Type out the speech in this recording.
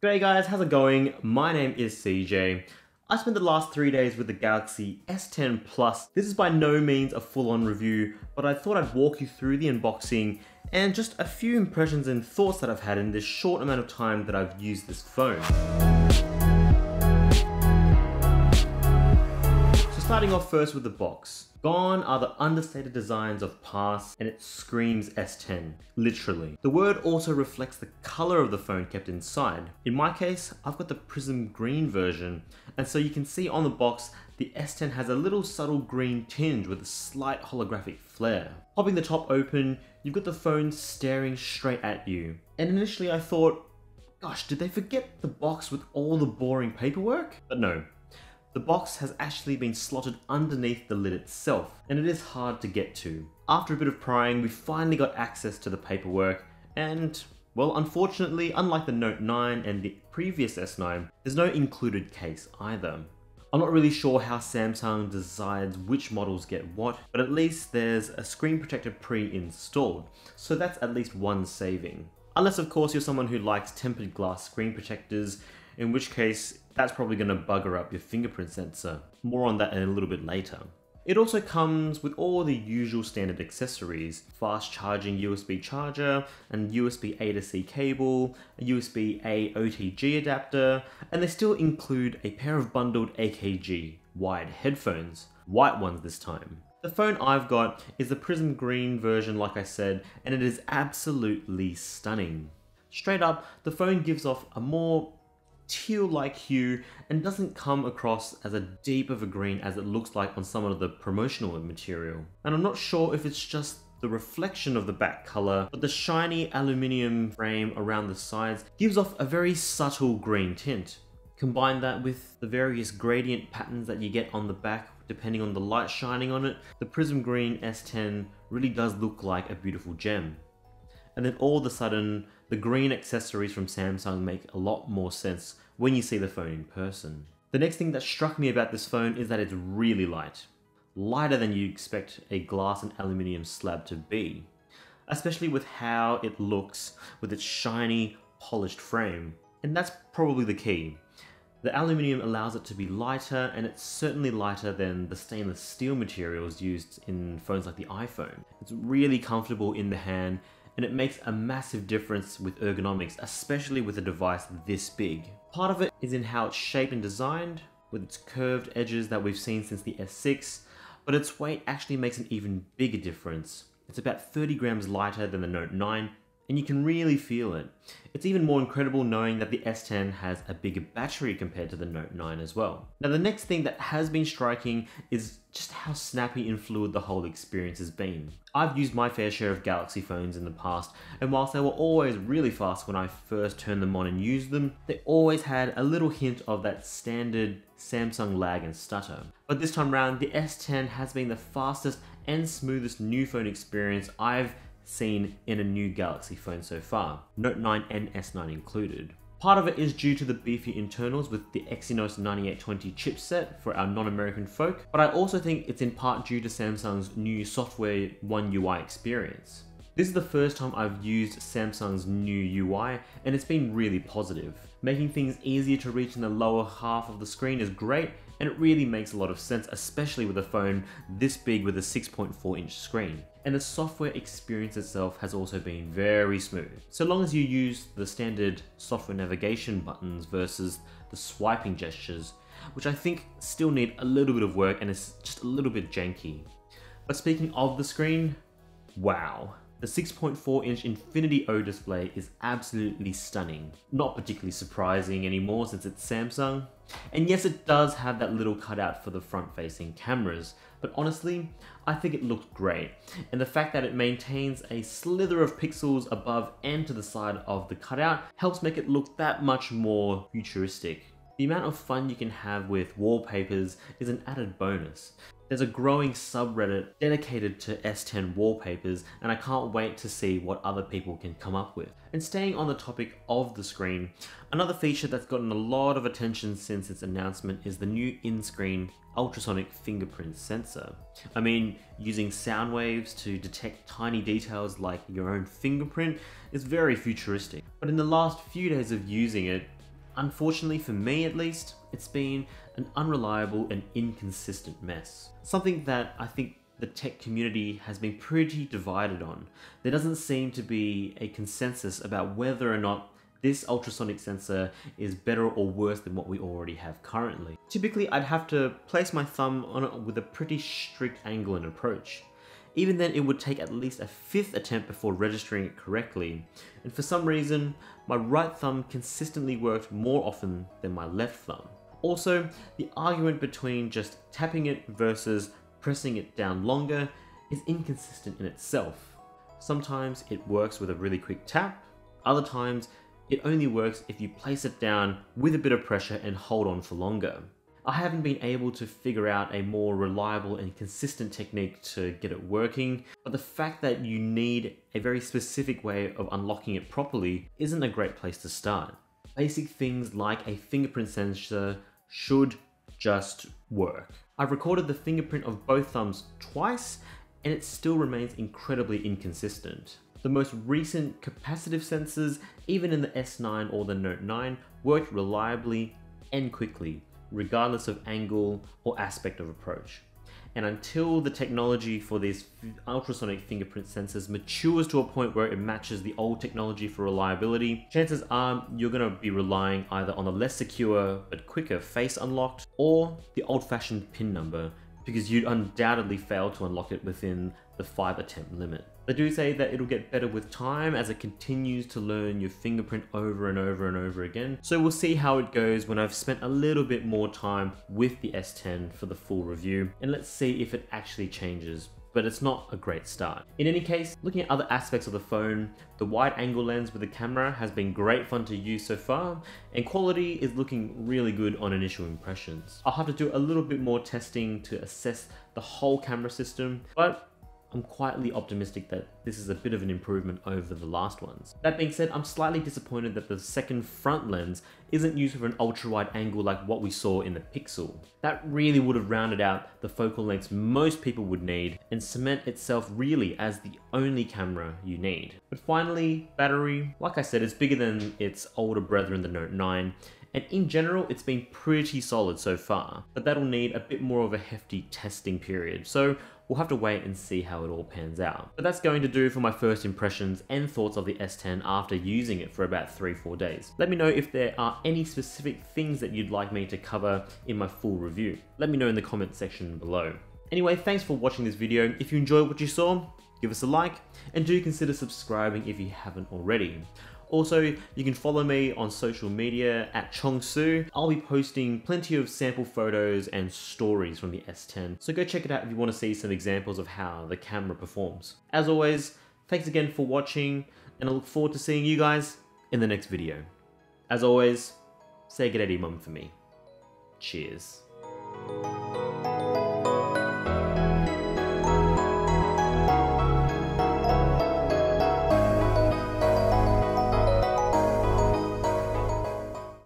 G'day guys, how's it going? My name is CJ. I spent the last 3 days with the Galaxy S10 Plus. This is by no means a full-on review, but I thought I'd walk you through the unboxing and just a few impressions and thoughts that I've had in this short amount of time that I've used this phone. So starting off first with the box. Gone are the understated designs of past, and it screams S10, literally. The word also reflects the color of the phone kept inside. In my case, I've got the Prism Green version, and so you can see on the box, the S10 has a little subtle green tinge with a slight holographic flare. Popping the top open, you've got the phone staring straight at you. And initially I thought, gosh, did they forget the box with all the boring paperwork? But no. The box has actually been slotted underneath the lid itself, and it is hard to get to. After a bit of prying, we finally got access to the paperwork, and, well, unfortunately, unlike the Note 9 and the previous S9, there's no included case either. I'm not really sure how Samsung decides which models get what, but at least there's a screen protector pre-installed, so that's at least one saving. Unless of course you're someone who likes tempered glass screen protectors, in which case that's probably going to bugger up your fingerprint sensor. More on that in a little bit later. It also comes with all the usual standard accessories, fast charging USB charger, and USB A to C cable, a USB A OTG adapter, and they still include a pair of bundled AKG wired headphones, white ones this time. The phone I've got is the Prism Green version like I said, and it is absolutely stunning. Straight up, the phone gives off a more teal-like hue and doesn't come across as a deep of a green as it looks like on some of the promotional material. And I'm not sure if it's just the reflection of the back color, but the shiny aluminium frame around the sides gives off a very subtle green tint. Combine that with the various gradient patterns that you get on the back depending on the light shining on it, the Prism Green S10 really does look like a beautiful gem. And then all of a sudden, the green accessories from Samsung make a lot more sense when you see the phone in person. The next thing that struck me about this phone is that it's really light. Lighter than you expect a glass and aluminium slab to be. Especially with how it looks with its shiny, polished frame. And that's probably the key. The aluminium allows it to be lighter, and it's certainly lighter than the stainless steel materials used in phones like the iPhone. It's really comfortable in the hand, and it makes a massive difference with ergonomics, especially with a device this big. Part of it is in how it's shaped and designed, with its curved edges that we've seen since the S6, but its weight actually makes an even bigger difference. It's about 30 grams lighter than the Note 9, and you can really feel it. It's even more incredible knowing that the S10 has a bigger battery compared to the Note 9 as well. Now the next thing that has been striking is just how snappy and fluid the whole experience has been. I've used my fair share of Galaxy phones in the past, and whilst they were always really fast when I first turned them on and used them, they always had a little hint of that standard Samsung lag and stutter. But this time around, the S10 has been the fastest and smoothest new phone experience I've seen in a new Galaxy phone so far, Note 9 and S9 included. Part of it is due to the beefy internals with the Exynos 9820 chipset for our non-American folk, but I also think it's in part due to Samsung's new software One UI experience. This is the first time I've used Samsung's new UI, and it's been really positive. Making things easier to reach in the lower half of the screen is great, and it really makes a lot of sense, especially with a phone this big with a 6.4-inch screen. And the software experience itself has also been very smooth. So long as you use the standard software navigation buttons versus the swiping gestures, which I think still need a little bit of work and is just a little bit janky. But speaking of the screen, wow. The 6.4-inch Infinity O display is absolutely stunning. Not particularly surprising anymore since it's Samsung. And yes, it does have that little cutout for the front-facing cameras, but honestly, I think it looks great. And the fact that it maintains a slither of pixels above and to the side of the cutout helps make it look that much more futuristic. The amount of fun you can have with wallpapers is an added bonus. There's a growing subreddit dedicated to S10 wallpapers, and I can't wait to see what other people can come up with. And staying on the topic of the screen, another feature that's gotten a lot of attention since its announcement is the new in-screen ultrasonic fingerprint sensor. I mean, using sound waves to detect tiny details like your own fingerprint is very futuristic. But in the last few days of using it, unfortunately for me at least, it's been an unreliable and inconsistent mess. Something that I think the tech community has been pretty divided on. There doesn't seem to be a consensus about whether or not this ultrasonic sensor is better or worse than what we already have currently. Typically, I'd have to place my thumb on it with a pretty strict angle and approach. Even then, it would take at least a 5th attempt before registering it correctly. And for some reason, my right thumb consistently worked more often than my left thumb. Also, the argument between just tapping it versus pressing it down longer is inconsistent in itself. Sometimes it works with a really quick tap, other times it only works if you place it down with a bit of pressure and hold on for longer. I haven't been able to figure out a more reliable and consistent technique to get it working, but the fact that you need a very specific way of unlocking it properly isn't a great place to start. Basic things like a fingerprint sensor should just work. I've recorded the fingerprint of both thumbs twice and it still remains incredibly inconsistent. The most recent capacitive sensors, even in the S9 or the Note 9, worked reliably and quickly, regardless of angle or aspect of approach. And until the technology for these ultrasonic fingerprint sensors matures to a point where it matches the old technology for reliability, chances are you're going to be relying either on the less secure but quicker face unlocked or the old-fashioned PIN number, because you'd undoubtedly fail to unlock it within the 5 attempt limit. They do say that it'll get better with time as it continues to learn your fingerprint over and over and over again. So we'll see how it goes when I've spent a little bit more time with the S10 for the full review, and let's see if it actually changes. But it's not a great start. In any case, looking at other aspects of the phone, the wide angle lens with the camera has been great fun to use so far, and quality is looking really good on initial impressions. I'll have to do a little bit more testing to assess the whole camera system, but I'm quietly optimistic that this is a bit of an improvement over the last ones. That being said, I'm slightly disappointed that the second front lens isn't used with an ultra-wide angle like what we saw in the Pixel. That really would have rounded out the focal lengths most people would need and cement itself really as the only camera you need. But finally, battery, like I said, it's bigger than its older brethren, the Note 9. And in general, it's been pretty solid so far, but that'll need a bit more of a hefty testing period. So we'll have to wait and see how it all pans out. But that's going to do for my first impressions and thoughts of the S10 after using it for about 3-4 days. Let me know if there are any specific things that you'd like me to cover in my full review. Let me know in the comment section below. Anyway, thanks for watching this video. If you enjoyed what you saw, give us a like, and do consider subscribing if you haven't already. Also, you can follow me on social media at Chongsu. I'll be posting plenty of sample photos and stories from the S10, so go check it out if you want to see some examples of how the camera performs. As always, thanks again for watching, and I look forward to seeing you guys in the next video. As always, say good day to your mum for me. Cheers.